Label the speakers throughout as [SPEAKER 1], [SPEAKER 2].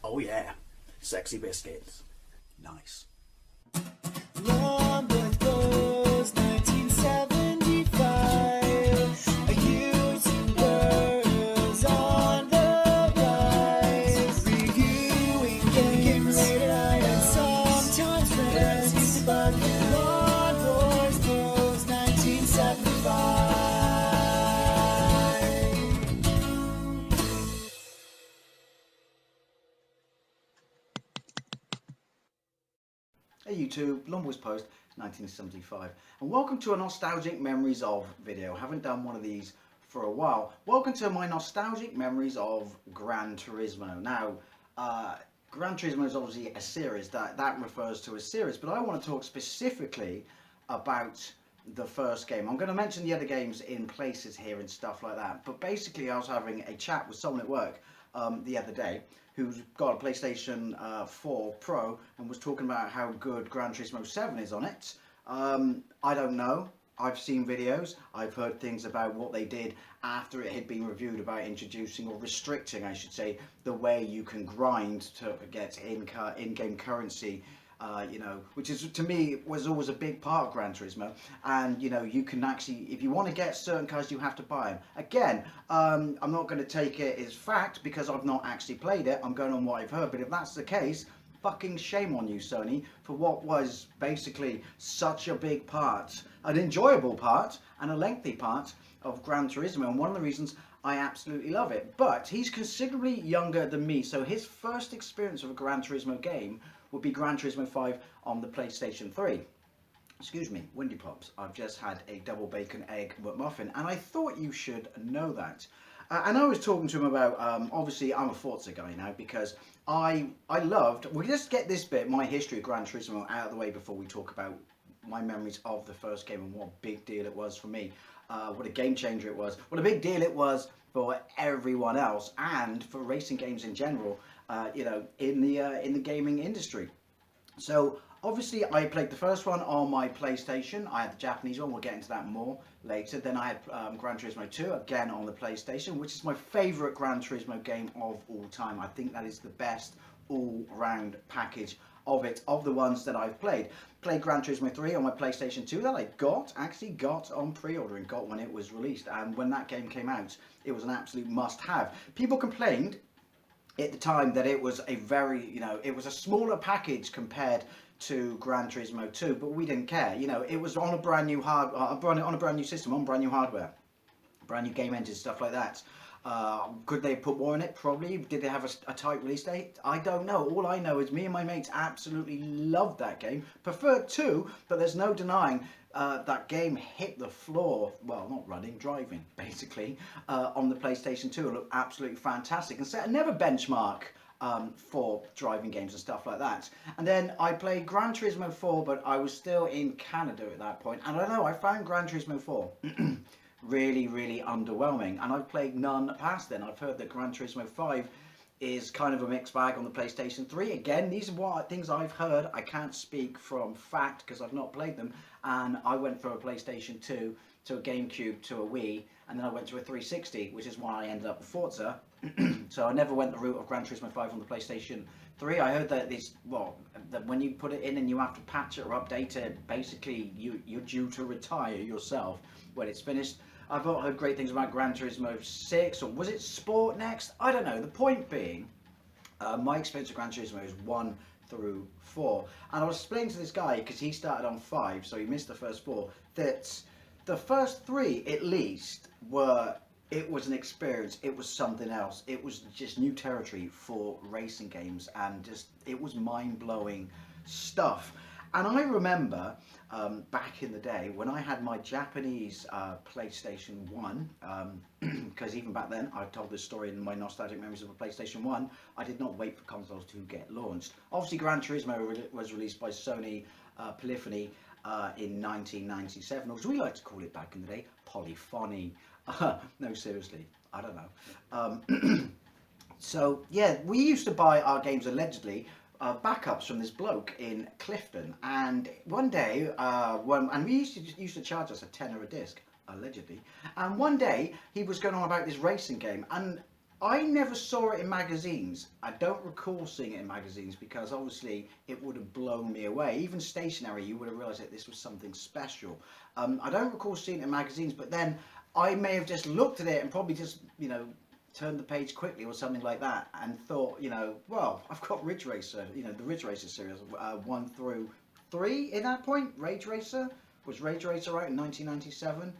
[SPEAKER 1] Oh yeah, sexy biscuits. Nice.
[SPEAKER 2] Long was 1975. A YouTuber's on the rise. Reviewing games late at night and sometimes friends. But Long was 1975.
[SPEAKER 1] Hey YouTube, Lumboy's Post 1975, and welcome to a nostalgic memories of video. Haven't done one of these for a while. Welcome to my nostalgic memories of Gran Turismo. Now, Gran Turismo is obviously a series, that refers to a series, but I want to talk specifically about the first game. I'm going to mention the other games in places here and stuff like that, but basically I was having a chat with someone at work the other day who's got a PlayStation 4 Pro and was talking about how good Gran Turismo 7 is on it. I don't know. I've seen videos, I've heard things about what they did after it had been reviewed about introducing, or restricting I should say, the way you can grind to get in-game currency. Which is, to me, was always a big part of Gran Turismo. And you can actually, if you want to get certain cars, you have to buy them. Again, I'm not going to take it as fact because I've not actually played it. I'm going on what I've heard. But if that's the case, fucking shame on you, Sony, for what was basically such a big part, an enjoyable part, and a lengthy part of Gran Turismo. And one of the reasons I absolutely love it. But he's considerably younger than me, so his first experience of a Gran Turismo game would be Gran Turismo 5 on the PlayStation 3. Excuse me, Windy Pops. I've just had a double bacon egg McMuffin, and I thought you should know that. And I was talking to him about, obviously I'm a Forza guy now, because I loved, we'll just get this bit, my history of Gran Turismo out of the way before we talk about my memories of the first game and what a big deal it was for me. What a game changer it was. What a big deal it was for everyone else and for racing games in general, in the gaming industry. So obviously I played the first one on my PlayStation. I had the Japanese one, we'll get into that more later. Then I had Gran Turismo 2, again on the PlayStation, which is my favourite Gran Turismo game of all time. I think that is the best all-round package of it, of the ones that I've played. Played Gran Turismo 3 on my PlayStation 2 that I actually got on pre-order and got when it was released. And when that game came out, it was an absolute must-have. People complained at the time that it was a very, it was a smaller package compared to Gran Turismo 2, but we didn't care. It was on a brand new on a brand new system, on brand new hardware, brand new game engine, stuff like that. Could they put more in it? Probably. Did they have a tight release date? I don't know. All I know is me and my mates absolutely loved that game. Preferred 2, but there's no denying that game hit the floor, well, not running, driving, basically, on the PlayStation 2. It looked absolutely fantastic and set another benchmark for driving games and stuff like that. And then I played Gran Turismo 4, but I was still in Canada at that point. And I don't know, I found Gran Turismo 4 really, really underwhelming. And I've played none past then. I've heard that Gran Turismo 5 is kind of a mixed bag on the PlayStation 3. Again, these are things I've heard. I can't speak from fact because I've not played them. And I went from a PlayStation 2 to a GameCube to a Wii, and then I went to a 360, which is why I ended up with Forza. So I never went the route of Gran Turismo 5 on the PlayStation 3. I heard that that when you put it in and you have to patch it or update it, basically you're due to retire yourself when it's finished. I've heard great things about Gran Turismo 6, or was it Sport Next? I don't know. The point being, my experience of Gran Turismo is 1 through 4. And I was explaining to this guy, because he started on 5, so he missed the first 4, that the first 3, at least, it was an experience. It was something else. It was just new territory for racing games, and it was mind-blowing stuff. And I remember back in the day when I had my Japanese PlayStation 1, because even back then, I've told this story in my nostalgic memories of a PlayStation 1, I did not wait for consoles to get launched. Obviously, Gran Turismo was released by Sony Polyphony in 1997, or as we like to call it back in the day, Polyphony. No, seriously, I don't know. So, yeah, we used to buy our games allegedly backups from this bloke in Clifton, and one day, and we used to charge us a tenner a disc, allegedly, and one day he was going on about this racing game, and I never saw it in magazines. I don't recall seeing it in magazines because obviously it would have blown me away. Even stationary, you would have realised that this was something special. I don't recall seeing it in magazines, but then I may have just looked at it and probably just, turned the page quickly or something like that and thought, well, I've got Ridge Racer, the Ridge Racer series, 1 through 3 at that point. Rage Racer? Was Rage Racer out in 1997?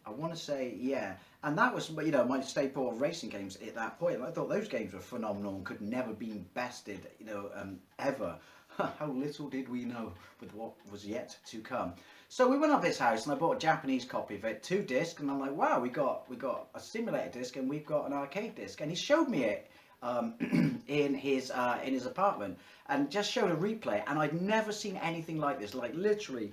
[SPEAKER 1] I want to say, yeah. And that was, my staple of racing games at that point. I thought those games were phenomenal and could never be bested, ever. How little did we know with what was yet to come. So we went up his house and I bought a Japanese copy of it, 2 discs, and I'm like, wow, we got a simulator disc and we've got an arcade disc. And he showed me it in his apartment and just showed a replay. And I'd never seen anything like this. Like literally,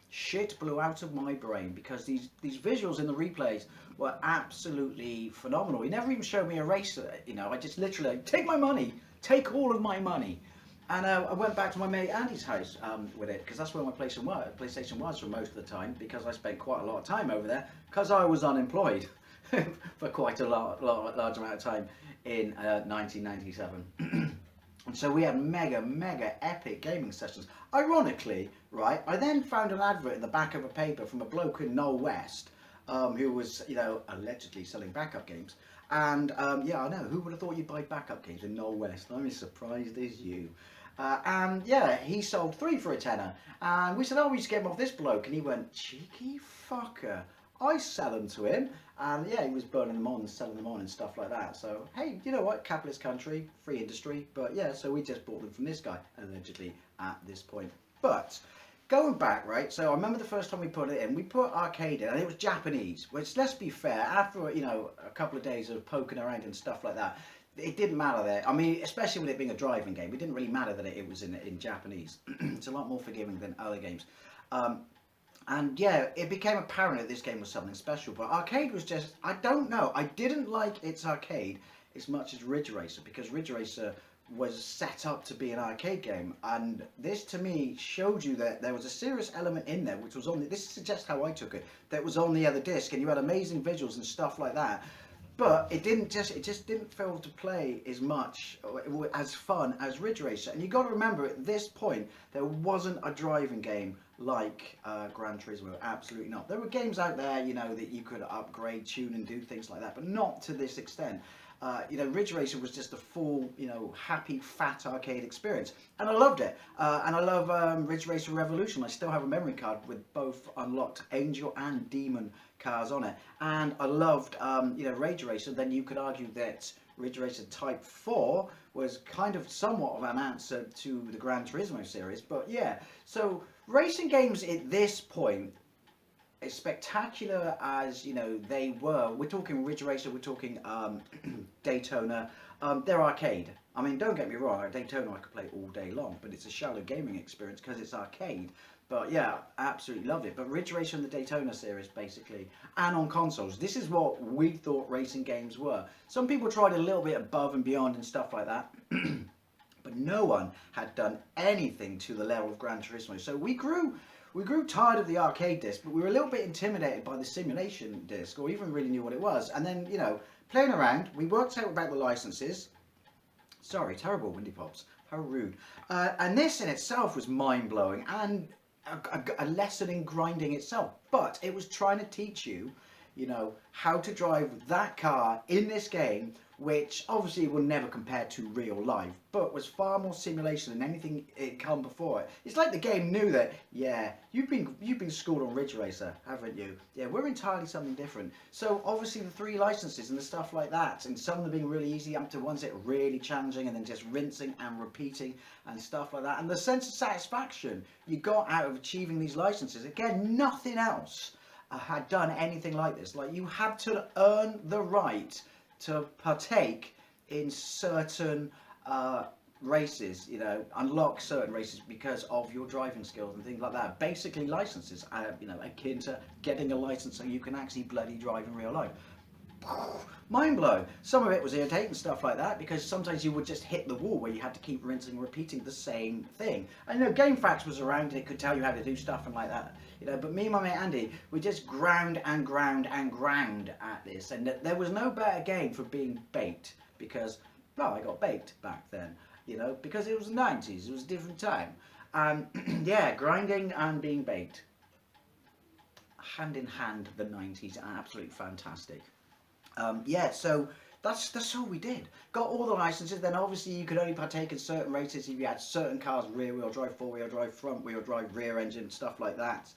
[SPEAKER 1] shit blew out of my brain because these visuals in the replays were absolutely phenomenal. He never even showed me a racer, I just literally, take my money, take all of my money. And I went back to my mate Andy's house with it because that's where my PlayStation was for most of the time, because I spent quite a lot of time over there because I was unemployed for quite a large amount of time in 1997. And so we had mega epic gaming sessions. Ironically, right, I then found an advert in the back of a paper from a bloke in Knoll West who was, allegedly selling backup games. And yeah, I know, who would have thought you'd buy backup games in Knoll West? I'm as surprised as you. And yeah, he sold 3 for a tenner. And we said, oh, we just get them off this bloke. And he went, cheeky fucker. I sell them to him. And yeah, he was burning them on, selling them on and stuff like that. So, hey, you know what? Capitalist country, free industry. But yeah, so we just bought them from this guy, allegedly, at this point. But going back, right, so I remember the first time we put it in, we put arcade in, and it was Japanese, which, let's be fair, after, a couple of days of poking around and stuff like that, it didn't matter there. I mean, especially with it being a driving game, it didn't really matter that it was in Japanese. It's a lot more forgiving than other games. And yeah, it became apparent that this game was something special, but arcade was just, I don't know, I didn't like its arcade as much as Ridge Racer, because Ridge Racer was set up to be an arcade game, and this to me showed you that there was a serious element in there which was on this suggests how I took it, that was on the other disc, and you had amazing visuals and stuff like that, but it just didn't feel to play as much as fun as Ridge Racer. And you got to remember, at this point there wasn't a driving game like Gran Turismo. Absolutely not. There were games out there, that you could upgrade, tune and do things like that, but not to this extent. Ridge Racer was just a full, happy, fat arcade experience. And I loved it. And I love Ridge Racer Revolution. I still have a memory card with both unlocked Angel and Demon cars on it. And I loved, Ridge Racer. Then you could argue that Ridge Racer Type 4 was kind of somewhat of an answer to the Gran Turismo series. But yeah, so racing games at this point, as spectacular as they were, we're talking Ridge Racer, we're talking Daytona, they're arcade. I mean, don't get me wrong, Daytona I could play all day long, but it's a shallow gaming experience because it's arcade. But yeah, absolutely loved it. But Ridge Racer and the Daytona series, basically, and on consoles, this is what we thought racing games were. Some people tried a little bit above and beyond and stuff like that, but no one had done anything to the level of Gran Turismo. So we grew tired of the arcade disc, but we were a little bit intimidated by the simulation disc, or even really knew what it was. And then, playing around, we worked out about the licenses. Sorry, terrible Windy Pops. How rude. And this in itself was mind-blowing and a lesson in grinding itself. But it was trying to teach you, how to drive that car in this game, which obviously will never compare to real life, but was far more simulation than anything it come before it. It's like the game knew that, yeah, you've been schooled on Ridge Racer, haven't you? Yeah, we're entirely something different. So obviously the 3 licenses and the stuff like that, and some of them being really easy up to ones that are really challenging, and then just rinsing and repeating and stuff like that. And the sense of satisfaction you got out of achieving these licenses, again, nothing else had done anything like this. Like, you had to earn the right to partake in certain races, unlock certain races because of your driving skills and things like that. Basically licenses, akin to getting a license so you can actually bloody drive in real life. mind blown. Some of it was irritating, stuff like that, because sometimes you would just hit the wall where you had to keep rinsing and repeating the same thing. And GameFAQs was around and it could tell you how to do stuff and like that. But me and my mate Andy, we just ground and ground and ground at this, and there was no better game for being baked, because, well, I got baked back then, because it was the 90s, it was a different time. Yeah, grinding and being baked. Hand in hand, the 90s, absolutely fantastic. Yeah, so that's all we did. Got all the licenses. Then obviously you could only partake in certain races if you had certain cars: rear-wheel drive, four-wheel drive, front-wheel drive, rear engine, stuff like that.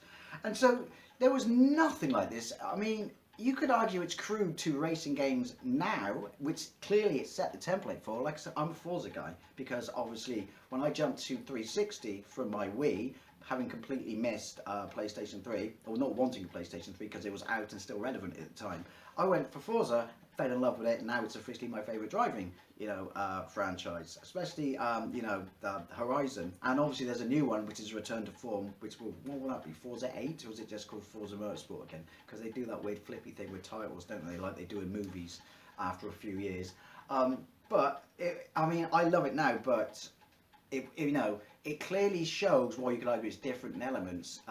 [SPEAKER 1] And so there was nothing like this. I mean, you could argue it's crude to racing games now, which clearly it set the template for. Like I said, I'm a Forza guy, because obviously when I jumped to 360 from my Wii, having completely missed PlayStation 3, or not wanting a PlayStation 3 because it was out and still relevant at the time, I went for Forza, fell in love with it, and now it's officially my favourite driving, franchise, especially, the Horizon. And obviously there's a new one which is Return to Form, which what will that be, Forza 8, or is it just called Forza Motorsport again? Because they do that weird flippy thing with titles, don't they, like they do in movies after a few years. I love it now, but it clearly shows, while you could argue it's different in elements,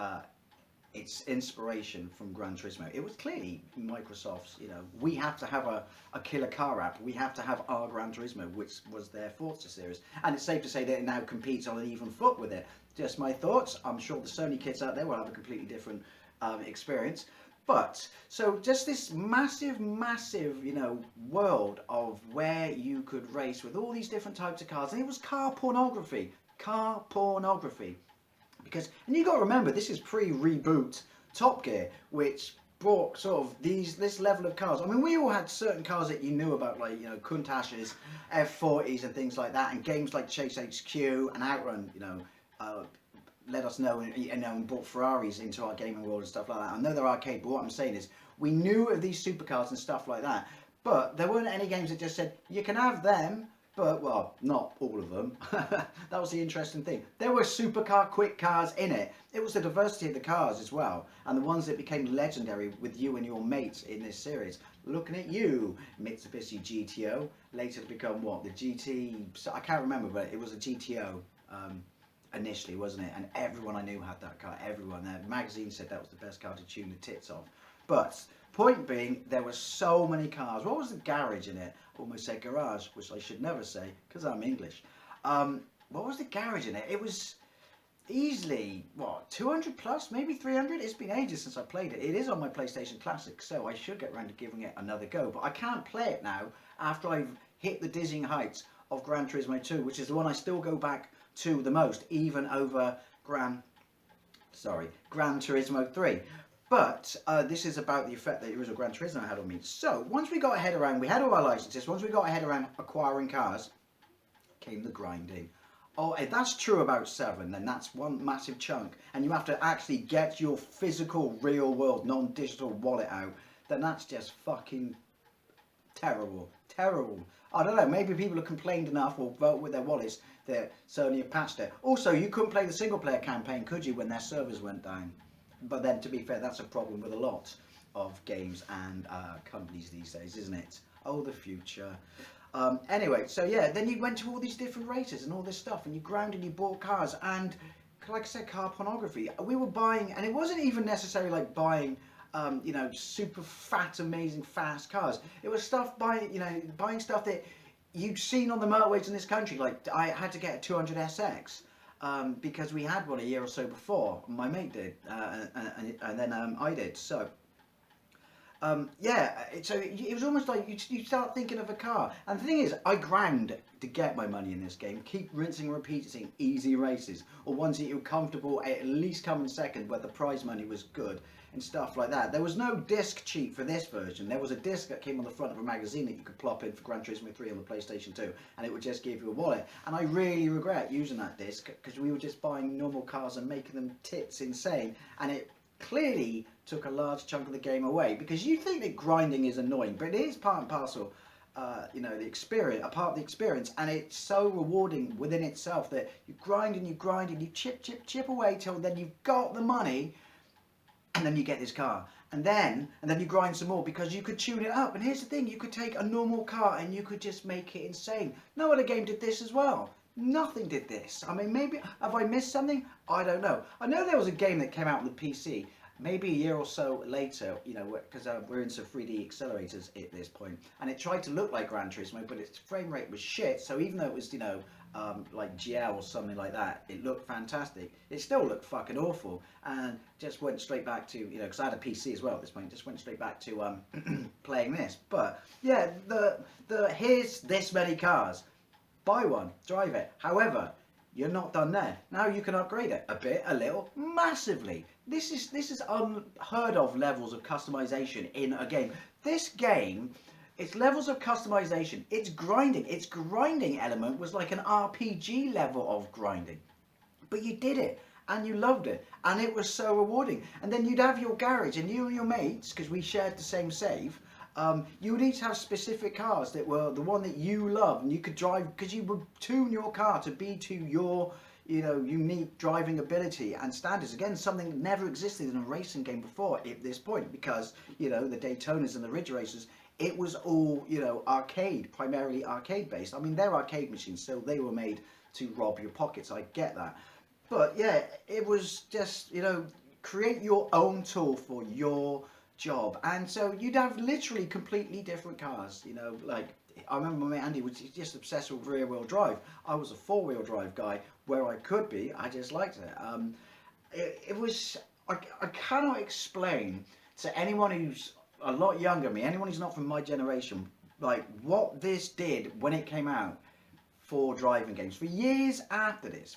[SPEAKER 1] its inspiration from Gran Turismo. It was clearly Microsoft's, we have to have a killer car app, we have to have our Gran Turismo, which was their Forza series. And it's safe to say that it now competes on an even foot with it. Just my thoughts. I'm sure the Sony kids out there will have a completely different experience. But, so just this massive, world of where you could race with all these different types of cars. And it was car pornography. Car pornography. Because, and you got to remember, this is pre-reboot Top Gear, which brought sort of this level of cars. I mean, we all had certain cars that you knew about, like, Countach's, F40s and things like that, and games like Chase HQ and Outrun, let us know, and brought Ferraris into our gaming world and stuff like that. I know they're arcade, but what I'm saying is, we knew of these supercars and stuff like that, but there weren't any games that just said, you can have them, but, well, not all of them. That was the interesting thing. There were supercar quick cars in it. It was the diversity of the cars as well, and the ones that became legendary with you and your mates in this series. Looking at you, Mitsubishi GTO, later to become what? The GT, I can't remember, but it was a GTO initially, wasn't it? And everyone I knew had that car, everyone. The magazine said that was the best car to tune the tits off. But, point being, there were so many cars. What was the garage in it? I almost said garage, which I should never say, because I'm English. What was the garage in it? It was easily, 200 plus, maybe 300? It's been ages since I played it. It is on my PlayStation Classic, so I should get around to giving it another go. But I can't play it now after I've hit the dizzying heights of Gran Turismo 2, which is the one I still go back to the most, even over Gran Turismo 3. But this is about the effect that the original Gran Turismo had on me. So, once we got a head around, we had all our licenses, once we got a head around acquiring cars, came the grinding. Oh, if that's true about 7, then that's one massive chunk, and you have to actually get your physical, real-world, non-digital wallet out, then that's just fucking terrible. Terrible. I don't know, maybe people have complained enough or vote with their wallets that Sony have patched it. Also, you couldn't play the single-player campaign, could you, when their servers went down? But then, to be fair, that's a problem with a lot of games and companies these days, isn't it? Oh, the future. Anyway, so yeah, then you went to all these different races and all this stuff, and you ground and you bought cars, and like I said, car pornography. We were buying, and it wasn't even necessarily like buying, super fat, amazing, fast cars. It was stuff buying stuff that you'd seen on the motorways in this country. Like, I had to get a 200 SX. Because we had one a year or so before, my mate did, and then I did. So, yeah, so it was almost like you start thinking of a car. And the thing is, I ground to get my money in this game. Keep rinsing and repeating easy races, or ones that you're comfortable at least coming second, where the prize money was good, and stuff like that. There was no disc cheat for this version. There was a disc that came on the front of a magazine that you could plop in for Gran Turismo 3 on the PlayStation 2, and it would just give you a wallet. And I really regret using that disc, because we were just buying normal cars and making them tits insane, and it clearly took a large chunk of the game away, because you think that grinding is annoying, but it is part and parcel, the experience, a part of the experience, and it's so rewarding within itself that you grind and you chip away till then you've got the money. And then you get this car, and then you grind some more because you could tune it up. And here's the thing, you could take a normal car and you could just make it insane. No other game did this as well. Nothing did this. I mean, maybe, have I missed something? I don't know. I know there was a game that came out on the PC maybe a year or so later, you know, because we're into 3D accelerators at this point, and it tried to look like Gran Turismo, but its frame rate was shit. So even though it was, you know, like GL or something like that, it looked fantastic. It still looked fucking awful, and just went straight back to, you know, because I had a PC as well at this point, just went straight back to playing this. But yeah, here's this many cars. Buy one, drive it. However, you're not done there. Now you can upgrade it a bit, a little, massively. This is unheard of levels of customization in a game. This game, its levels of customization, its grinding element was like an RPG level of grinding. But you did it, and you loved it, and it was so rewarding. And then you'd have your garage, and you and your mates, because we shared the same save, you would each have specific cars that were the one that you loved, and you could drive, because you would tune your car to be to your, you know, unique driving ability and standards. Again, something that never existed in a racing game before at this point, because, you know, the Daytonas and the Ridge Racers, it was all, you know, arcade, primarily arcade based. I mean, they're arcade machines, so they were made to rob your pockets, I get that. But yeah, it was just, you know, create your own tool for your job. And so you'd have literally completely different cars, you know, like I remember my mate Andy was just obsessed with rear wheel drive. I was a 4-wheel drive guy where I could be, I just liked it. It was, I cannot explain to anyone who's a lot younger than me, anyone who's not from my generation, like what this did when it came out for driving games. For years after this,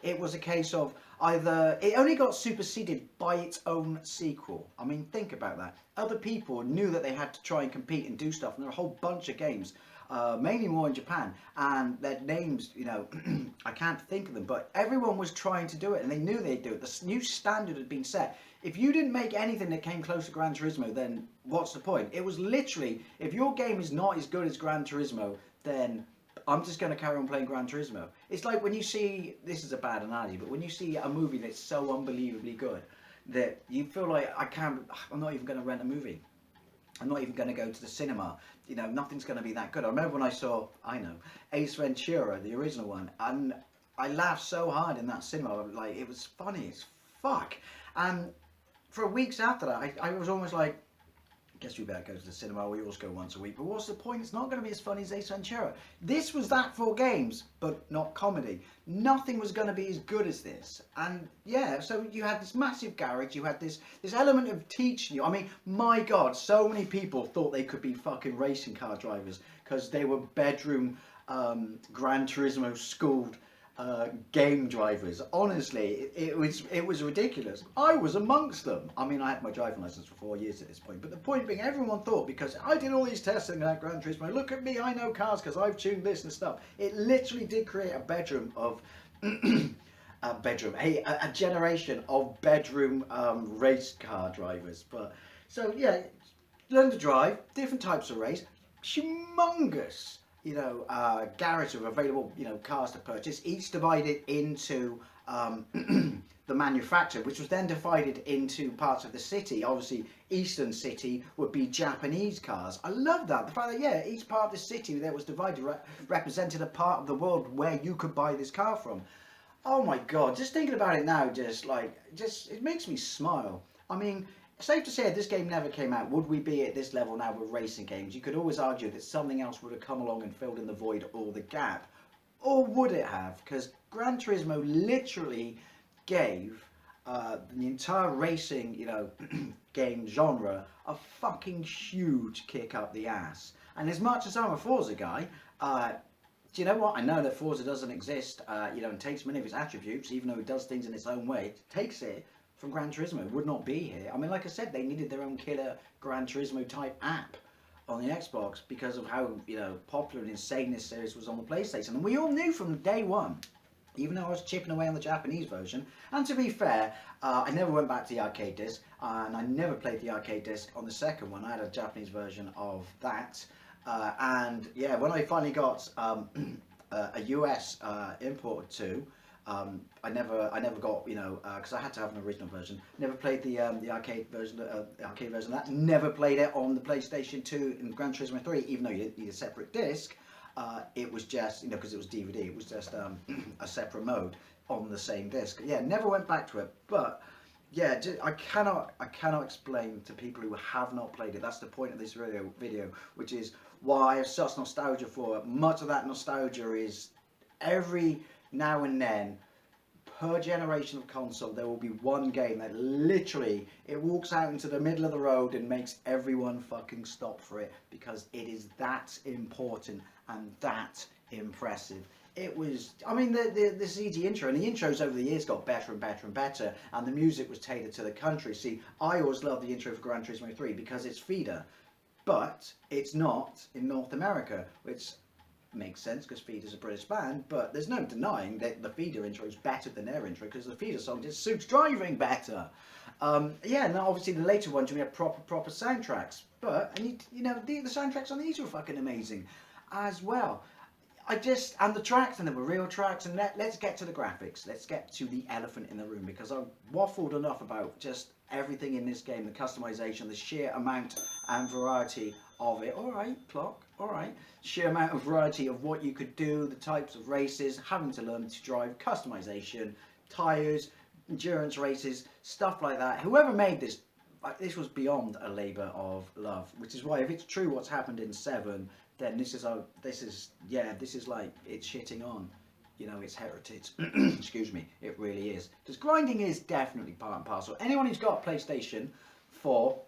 [SPEAKER 1] it was a case of either it only got superseded by its own sequel. I mean, think about that. Other people knew that they had to try and compete and do stuff, and there are a whole bunch of games, mainly more in Japan, and their names, you know, I can't think of them, but everyone was trying to do it, and they knew they'd do it. The new standard had been set. If you didn't make anything that came close to Gran Turismo, then what's the point? It was literally, if your game is not as good as Gran Turismo, then I'm just going to carry on playing Gran Turismo. It's like when you see, this is a bad analogy, but when you see a movie that's so unbelievably good that you feel like I'm not even going to rent a movie. I'm not even going to go to the cinema. You know, nothing's going to be that good. I remember when I saw, Ace Ventura, the original one, and I laughed so hard in that cinema. Like, it was funny as fuck. And for weeks after that, I was almost like, guess we better go to the cinema. We always go once a week. But what's the point? It's not going to be as funny as Ace Ventura. This was that for games, but not comedy. Nothing was going to be as good as this. And yeah, so you had this massive garage. You had this element of teaching you. I mean, my God, so many people thought they could be fucking racing car drivers because they were bedroom Gran Turismo schooled game drivers. Honestly, it was ridiculous. I was amongst them. I mean, I had my driving license for 4 years at this point, but the point being, everyone thought, because I did all these testing at Gran Turismo, look at me, I know cars because I've tuned this and stuff. It literally did create a bedroom of a generation of bedroom race car drivers. But so yeah, learn to drive, different types of race, humongous, you know, garage of available, you know, cars to purchase, each divided into the manufacturer, which was then divided into parts of the city. Obviously, Eastern City would be Japanese cars. I love that. The fact that, yeah, each part of the city that was divided represented a part of the world where you could buy this car from. Oh my God, just thinking about it now, it makes me smile. I mean, safe to say, if this game never came out, would we be at this level now with racing games? You could always argue that something else would have come along and filled in the void or the gap. Or would it have? Because Gran Turismo literally gave the entire racing, you know, game genre a fucking huge kick up the ass. And as much as I'm a Forza guy, do you know what? I know that Forza doesn't exist, you know, and takes many of its attributes, even though it does things in its own way. It takes it from Gran Turismo. It would not be here. I mean, like I said, they needed their own killer Gran Turismo type app on the Xbox because of how, you know, popular and insane this series was on the PlayStation. And we all knew from day one, even though I was chipping away on the Japanese version. And to be fair, I never went back to the arcade disc, and I never played the arcade disc on the second one. I had a Japanese version of that. And yeah, when I finally got a US import to, I never got, you know, because I had to have an original version. Never played the arcade version, the arcade version of that. Never played it on the PlayStation 2 in Gran Turismo 3, even though you need a separate disc. It was just, you know, because it was DVD, it was just a separate mode on the same disc. Yeah, never went back to it, but yeah, I cannot explain to people who have not played it. That's the point of this video, which is why I have such nostalgia for it. Much of that nostalgia is every now and then, per generation of console, there will be one game that literally it walks out into the middle of the road and makes everyone fucking stop for it because it is that important and that impressive. It was, I mean, the CG intro, and the intros over the years got better and better and better, and the music was tailored to the country. See, I always loved the intro for Gran Turismo 3 because it's feeder, but it's not in North America, which makes sense because Feeder's a British band, but there's no denying that the Feeder intro is better than their intro because the Feeder song just suits driving better. Yeah, and obviously the later ones we have proper soundtracks, but and you know the soundtracks on these were fucking amazing as well. And the tracks, and they were real tracks, and let's get to the graphics. Let's get to the elephant in the room, because I've waffled enough about just everything in this game, the customization, the sheer amount and variety of it. Alright, clock, alright. Sheer amount of variety of what you could do, the types of races, having to learn to drive, customization, tyres, endurance races, stuff like that. Whoever made this, this was beyond a labour of love, which is why if it's true what's happened in 7, then this is like it's shitting on, you know, its heritage. Excuse me, it really is. Because grinding is definitely part and parcel. Anyone who's got a PlayStation 4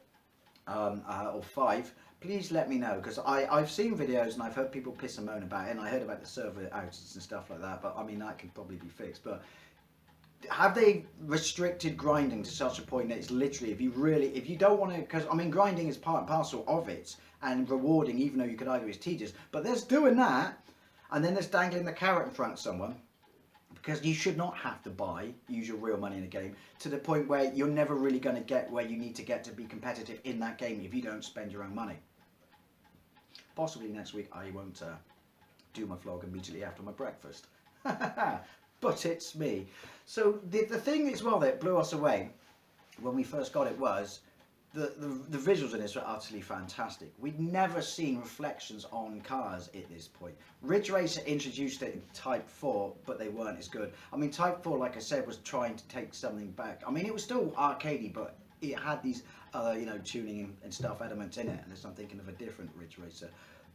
[SPEAKER 1] or 5, please let me know, because I've seen videos and I've heard people piss and moan about it, and I heard about the server outages and stuff like that, but I mean that can probably be fixed. But have they restricted grinding to such a point that it's literally, if you don't want to, because I mean grinding is part and parcel of it and rewarding, even though you could argue it's tedious, but there's doing that, and then there's dangling the carrot in front of someone, because you should not have to use your real money in a game to the point where you're never really going to get where you need to get to be competitive in that game if you don't spend your own money. Possibly next week I won't do my vlog immediately after my breakfast. But it's me. So the thing as well that blew us away when we first got it was the visuals in this were utterly fantastic. We'd never seen reflections on cars at this point. Ridge Racer introduced it in Type 4, but they weren't as good. I mean, Type 4, like I said, was trying to take something back. I mean, it was still arcadey, but it had these other, you know, tuning and stuff elements in it, unless I'm thinking of a different Ridge Racer.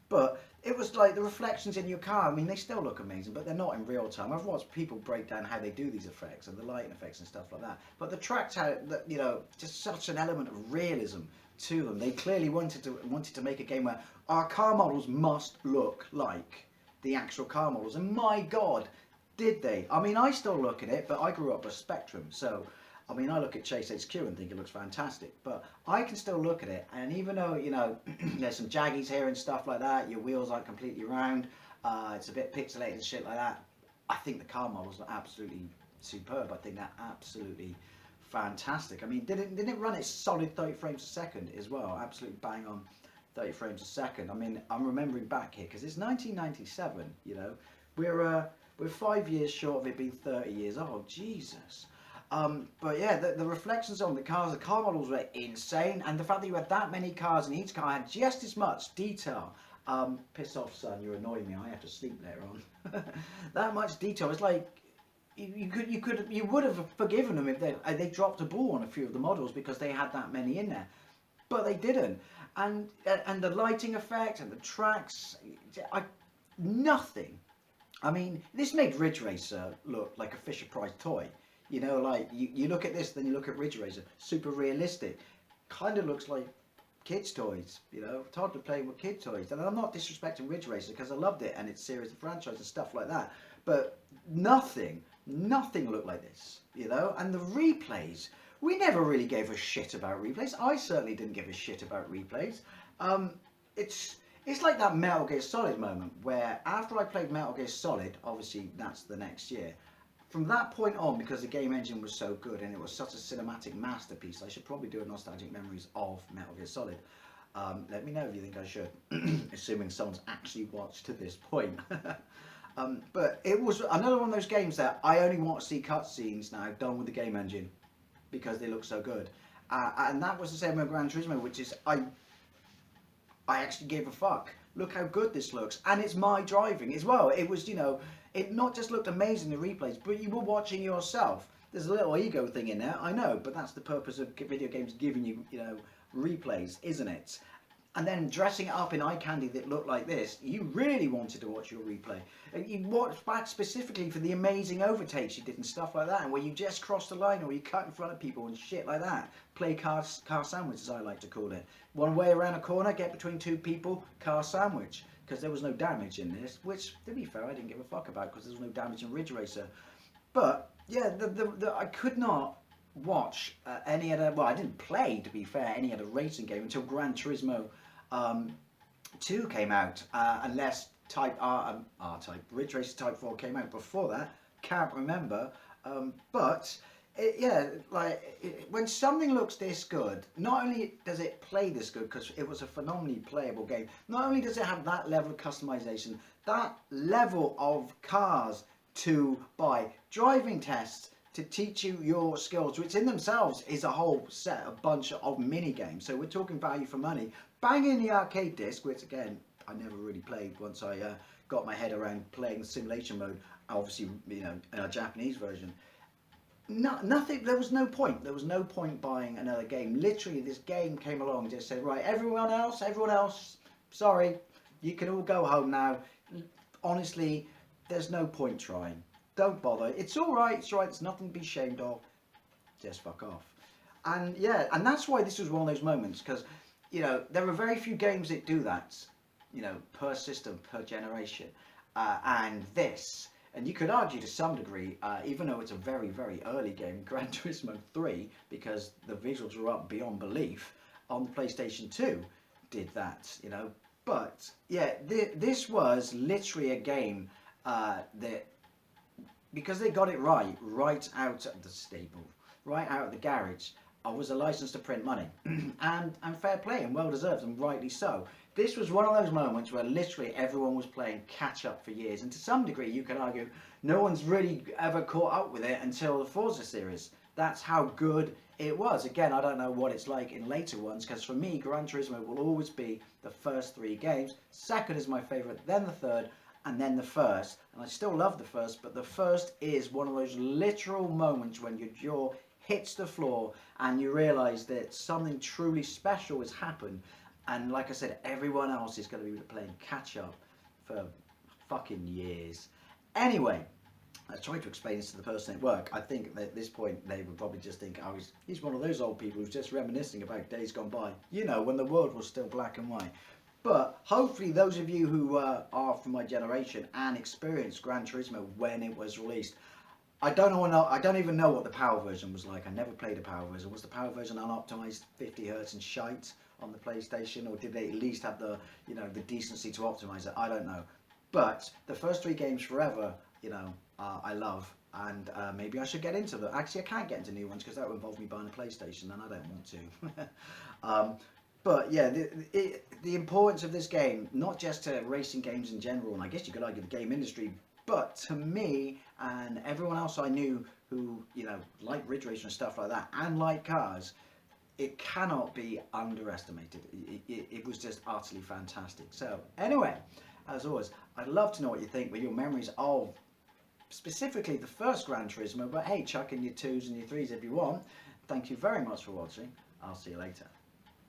[SPEAKER 1] But it was like the reflections in your car, I mean, they still look amazing, but they're not in real time. I've watched people break down how they do these effects and the lighting effects and stuff like that. But the tracks had, you know, just such an element of realism to them. They clearly wanted to make a game where our car models must look like the actual car models. And my God, did they? I mean, I still look at it, but I grew up with Spectrum, so I mean, I look at Chase HQ and think it looks fantastic, but I can still look at it, and even though, you know, there's some jaggies here and stuff like that, your wheels aren't completely round, it's a bit pixelated and shit like that, I think the car models are absolutely superb. I think they're absolutely fantastic. I mean, didn't it run at solid 30 frames a second as well? Absolutely bang on 30 frames a second. I mean, I'm remembering back here, because it's 1997, you know, we're 5 years short of it being 30 years old, Jesus. But yeah, the reflections on the cars, the car models were insane, and the fact that you had that many cars and each car had just as much detail. Piss off, son, you're annoying me, I have to sleep later on. That much detail, it's like, you would have forgiven them if they dropped a ball on a few of the models because they had that many in there. But they didn't. And the lighting effect and the tracks, nothing. I mean, this made Ridge Racer look like a Fisher-Price toy. You know, like, you look at this, then you look at Ridge Racer, super realistic. Kind of looks like kids' toys, you know. It's hard to play with kids' toys. And I'm not disrespecting Ridge Racer, because I loved it, and its series of franchise and stuff like that. But nothing looked like this, you know. And the replays, we never really gave a shit about replays. I certainly didn't give a shit about replays. It's like that Metal Gear Solid moment, where after I played Metal Gear Solid, obviously that's the next year, from that point on, because the game engine was so good and it was such a cinematic masterpiece, I should probably do a nostalgic memories of Metal Gear Solid. Let me know if you think I should, assuming someone's actually watched to this point. But it was another one of those games that I only want to see cutscenes now done with the game engine because they look so good. And that was the same with Gran Turismo, which is I actually gave a fuck. Look how good this looks, and it's my driving as well. It was, it not just looked amazing in the replays, but you were watching yourself. There's a little ego thing in there, I know, but that's the purpose of video games giving you, replays, isn't it? And then dressing it up in eye candy that looked like this, you really wanted to watch your replay. And you watched back specifically for the amazing overtakes you did and stuff like that, and where you just crossed the line or you cut in front of people and shit like that. Play car sandwich, as I like to call it. One way around a corner, get between two people, car sandwich. Because there was no damage in this, which, to be fair, I didn't give a fuck about because there was no damage in Ridge Racer. But, yeah, I could not watch any other, well, I didn't play, to be fair, any other racing game until Gran Turismo 2 came out, unless Type Ridge Racer Type 4 came out before that, can't remember, but when something looks this good, not only does it play this good because it was a phenomenally playable game, not only does it have that level of customization, that level of cars to buy, driving tests to teach you your skills, which in themselves is a whole set, a bunch of mini games. So we're talking value for money. Bang in the arcade disc, which again I never really played once I got my head around playing simulation mode. Obviously, in a Japanese version. Nothing. There was no point. There was no point buying another game. Literally, this game came along and just said, right, everyone else, sorry, you can all go home now. Honestly, there's no point trying. Don't bother. It's all right. It's all right. There's nothing to be ashamed of. Just fuck off. And yeah, and that's why this was one of those moments, because there are very few games that do that. Per system, per generation, and this. And you could argue to some degree, even though it's a very, very early game, Gran Turismo 3, because the visuals were up beyond belief, on the PlayStation 2 did that, But, yeah, this was literally a game that, because they got it right out of the stable, right out of the garage, was a license to print money. and fair play, and well deserved, and rightly so. This was one of those moments where literally everyone was playing catch up for years, and to some degree you could argue no one's really ever caught up with it until the Forza series. That's how good it was. Again, I don't know what it's like in later ones, because for me Gran Turismo will always be the first 3 games. Second is my favourite, then the third, and then the first. And I still love the first, but the first is one of those literal moments when your jaw hits the floor and you realise that something truly special has happened. And like I said, everyone else is going to be playing catch up for fucking years. Anyway, I tried to explain this to the person at work. I think that at this point they would probably just think, he's one of those old people who's just reminiscing about days gone by. When the world was still black and white. But hopefully those of you who are from my generation and experienced Gran Turismo when it was released, I don't even know what the power version was like. I never played a power version. Was the power version unoptimized 50 Hz and shite on the PlayStation, or did they at least have the the decency to optimize it? I don't know. But the first 3 games forever, I love, and maybe I should get into them. Actually, I can't get into new ones because that would involve me buying a PlayStation, and I don't want to. But yeah, the importance of this game, not just to racing games in general, and I guess you could argue the game industry, but to me and everyone else I knew who, like Ridge Racer and stuff like that, and like cars, it cannot be underestimated. It was just utterly fantastic. So anyway, as always, I'd love to know what you think with your memories of specifically the first Gran Turismo, but hey, chuck in your 2s and your 3s if you want. Thank you very much for watching. I'll see you later.